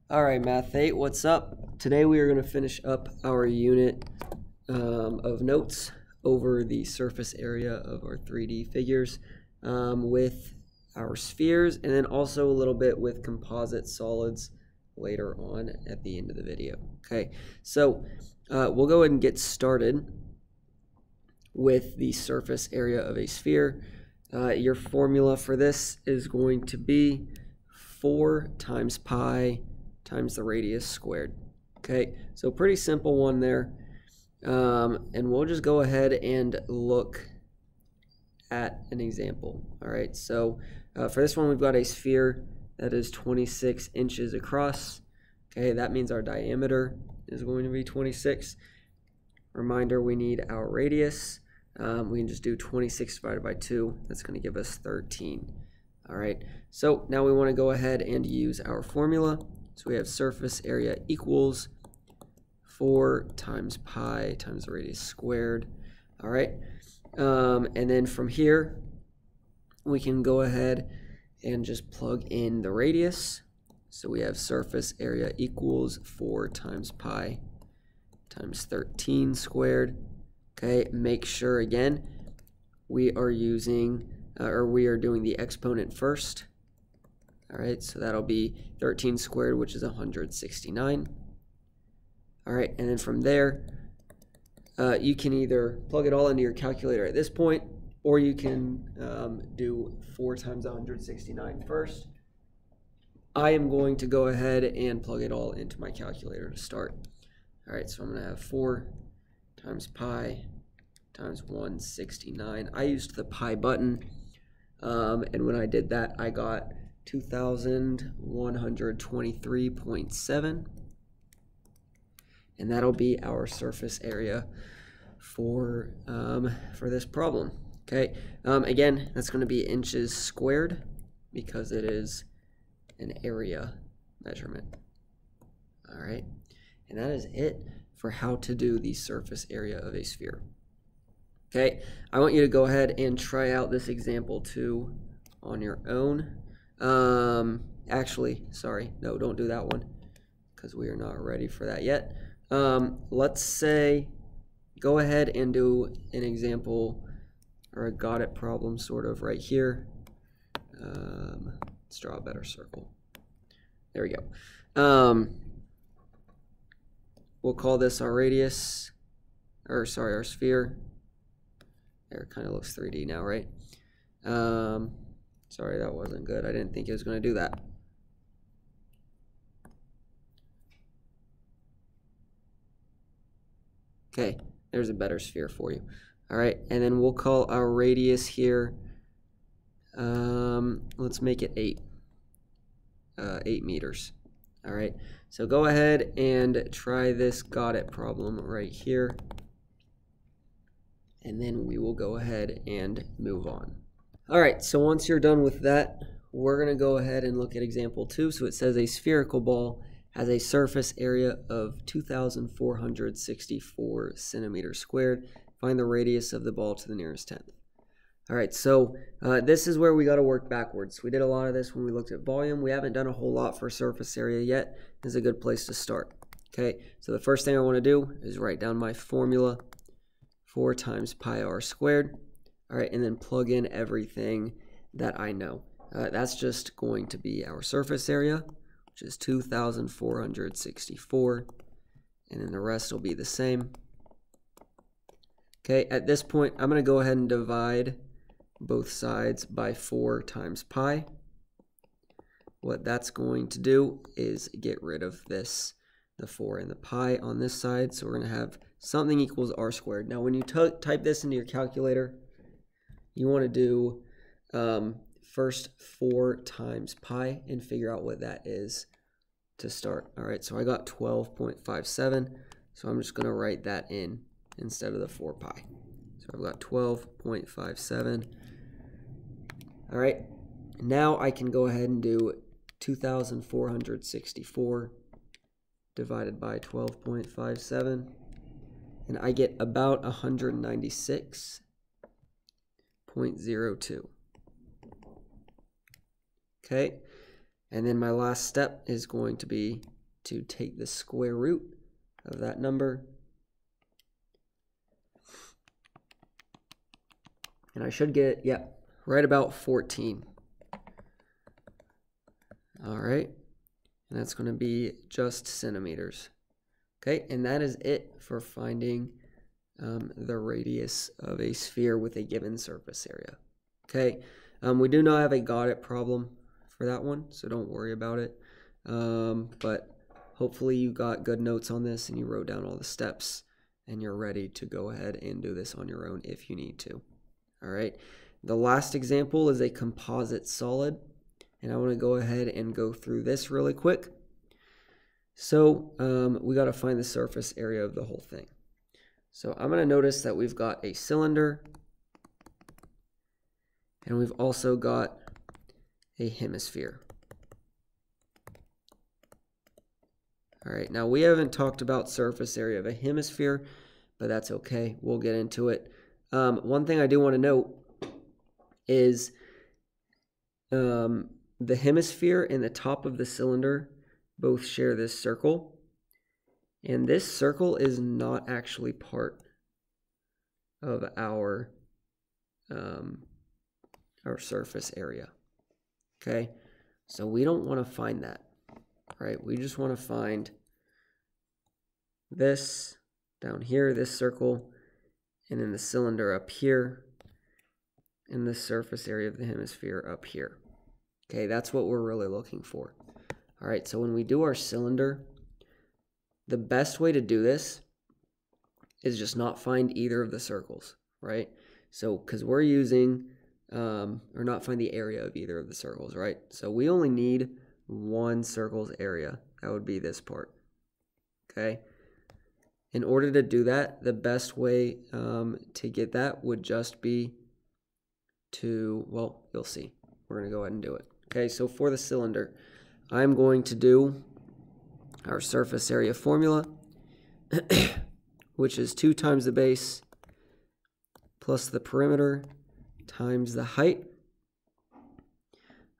All right, Math 8, what's up? Today we are going to finish up our unit of notes over the surface area of our 3D figures with our spheres, and then also a little bit with composite solids later on at the end of the video. Okay, so we'll go ahead and get started with the surface area of a sphere. Your formula for this is going to be 4 times pi times the radius squared. Okay, so pretty simple one there. And we'll just go ahead and look at an example. All right, so for this one, we've got a sphere that is 26 inches across. Okay, that means our diameter is going to be 26. Reminder, we need our radius. We can just do 26 divided by 2. That's going to give us 13. All right, so now we want to go ahead and use our formula. So we have surface area equals 4 times pi times the radius squared. All right, and then from here, we can go ahead and just plug in the radius. So we have surface area equals 4 times pi times 13 squared. Okay, make sure again we are using we are doing the exponent first. All right, so that'll be 13 squared, which is 169. All right, and then from there, you can either plug it all into your calculator at this point, or you can do 4 times 169 first. I am going to go ahead and plug it all into my calculator to start. All right, so I'm going to have 4 times pi times 169. I used the pi button, and when I did that, I got 2,123.7, and that'll be our surface area for this problem. Okay, again, that's going to be inches squared because it is an area measurement. All right, and that is it for how to do the surface area of a sphere. Okay, I want you to go ahead and try out this example too on your own. Actually, sorry, no, don't do that one because we are not ready for that yet. Let's say, go ahead and do an example or a got it problem sort of right here. Let's draw a better circle. There we go. We'll call this our radius, or sorry, our sphere. There, it kind of looks 3D now, right? Sorry, that wasn't good. I didn't think it was going to do that. Okay, there's a better sphere for you. All right, and then we'll call our radius here, let's make it 8 meters. All right, so go ahead and try this got it problem right here, and then we will go ahead and move on. All right, so once you're done with that, we're going to go ahead and look at example 2. So it says a spherical ball has a surface area of 2,464 centimeters squared. Find the radius of the ball to the nearest tenth. All right, so this is where we got to work backwards. We did a lot of this when we looked at volume. We haven't done a whole lot for surface area yet. This is a good place to start. Okay, so the first thing I want to do is write down my formula, 4 times pi r squared. All right, and then plug in everything that I know. That's just going to be our surface area, which is 2,464, and then the rest will be the same. Okay, at this point, I'm going to go ahead and divide both sides by 4 times pi. What that's going to do is get rid of this, the 4 and the pi on this side, so we're going to have something equals r squared. Now, when you type this into your calculator, you want to do first 4 times pi and figure out what that is to start. All right, so I got 12.57, so I'm just going to write that in instead of the 4 pi. So I've got 12.57. All right, now I can go ahead and do 2,464 divided by 12.57, and I get about 196.02. Okay, and then my last step is going to be to take the square root of that number. And I should get, yeah, right about 14. All right. And that's going to be just centimeters. Okay, and that is it for finding the radius of a sphere with a given surface area. Okay, we do not have a got it problem for that one, so don't worry about it. But hopefully you got good notes on this and you wrote down all the steps and you're ready to go ahead and do this on your own if you need to. All right, the last example is a composite solid, and I want to go ahead and go through this really quick. So we got to find the surface area of the whole thing. So I'm going to notice that we've got a cylinder and we've also got a hemisphere. All right, now we haven't talked about surface area of a hemisphere, but that's okay. We'll get into it. One thing I do want to note is the hemisphere and the top of the cylinder both share this circle, and this circle is not actually part of our surface area. Okay, so we don't want to find that, right? We just want to find this down here, this circle, and then the cylinder up here, and the surface area of the hemisphere up here. Okay, that's what we're really looking for. All right, so when we do our cylinder, the best way to do this is just not find either of the circles, right? So, because we're using, or not find the area of either of the circles, right? So we only need one circle's area. That would be this part, okay? In order to do that, the best way to get that would just be to, well, you'll see. We're going to go ahead and do it. Okay, so for the cylinder, I'm going to do our surface area formula, which is 2 times the base plus the perimeter times the height.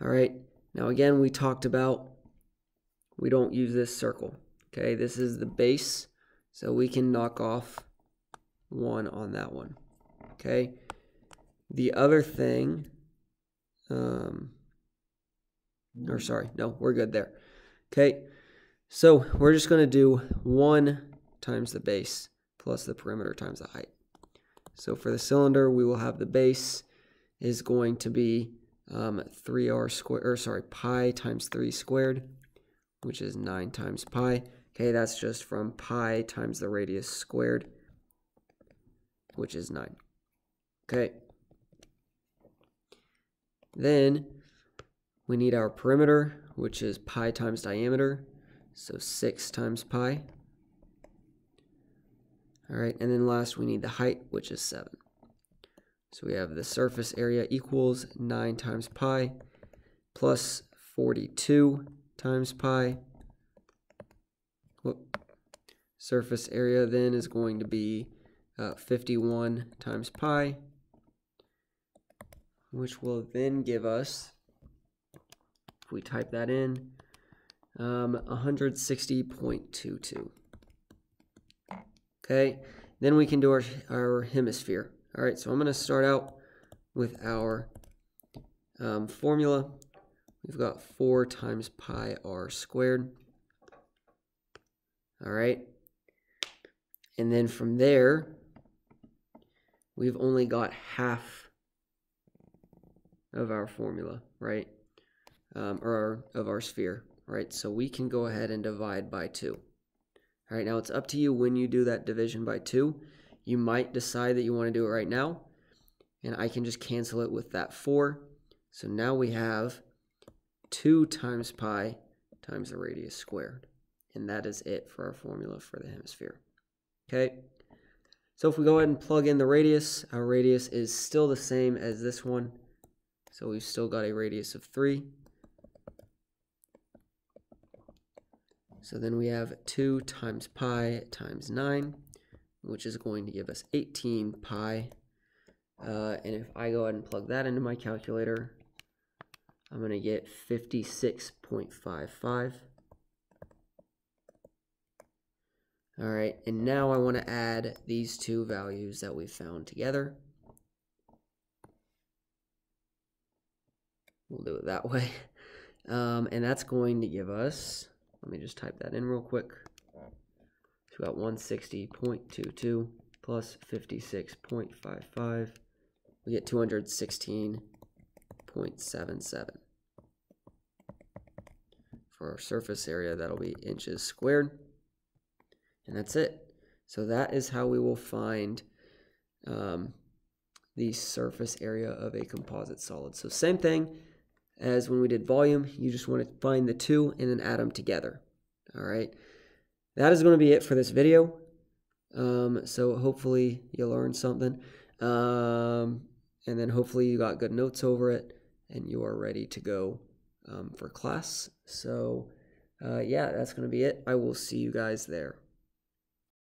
All right, now again, we talked about we don't use this circle. Okay, this is the base, so we can knock off 1 on that one. Okay, the other thing, or sorry, no, we're good there. Okay, so we're just going to do 1 times the base plus the perimeter times the height. So for the cylinder, we will have the base is going to be 3r squared, or sorry, pi times 3 squared, which is 9 times pi. Okay, that's just from pi times the radius squared, which is 9. Okay. Then we need our perimeter, which is pi times diameter, so 6 times pi. All right, and then last we need the height, which is 7. So we have the surface area equals 9 times pi plus 42 times pi. Whoop. Surface area then is going to be 51 times pi, which will then give us, if we type that in, 160.22. Okay, then we can do our hemisphere. All right, so I'm going to start out with our formula. We've got 4 times pi r squared. All right, and then from there, we've only got half of our formula, right? Or of our sphere, right? So we can go ahead and divide by 2. All right, now it's up to you when you do that division by 2. You might decide that you want to do it right now, and I can just cancel it with that 4. So now we have 2 times pi times the radius squared, and that is it for our formula for the hemisphere. Okay, so if we go ahead and plug in the radius, our radius is still the same as this one, so we've still got a radius of 3. So then we have 2 times pi times 9, which is going to give us 18 pi. And if I go ahead and plug that into my calculator, I'm going to get 56.55. All right, and now I want to add these two values that we found together. We'll do it that way. And that's going to give us, let me just type that in real quick. So we got 160.22 plus 56.55. We get 216.77. For our surface area, that'll be inches squared. And that's it. So that is how we will find the surface area of a composite solid. So same thing as when we did volume. You just want to find the two and then add them together. All right. That is going to be it for this video. So hopefully you learned something. And then hopefully you got good notes over it and you are ready to go for class. So yeah, that's going to be it. I will see you guys there.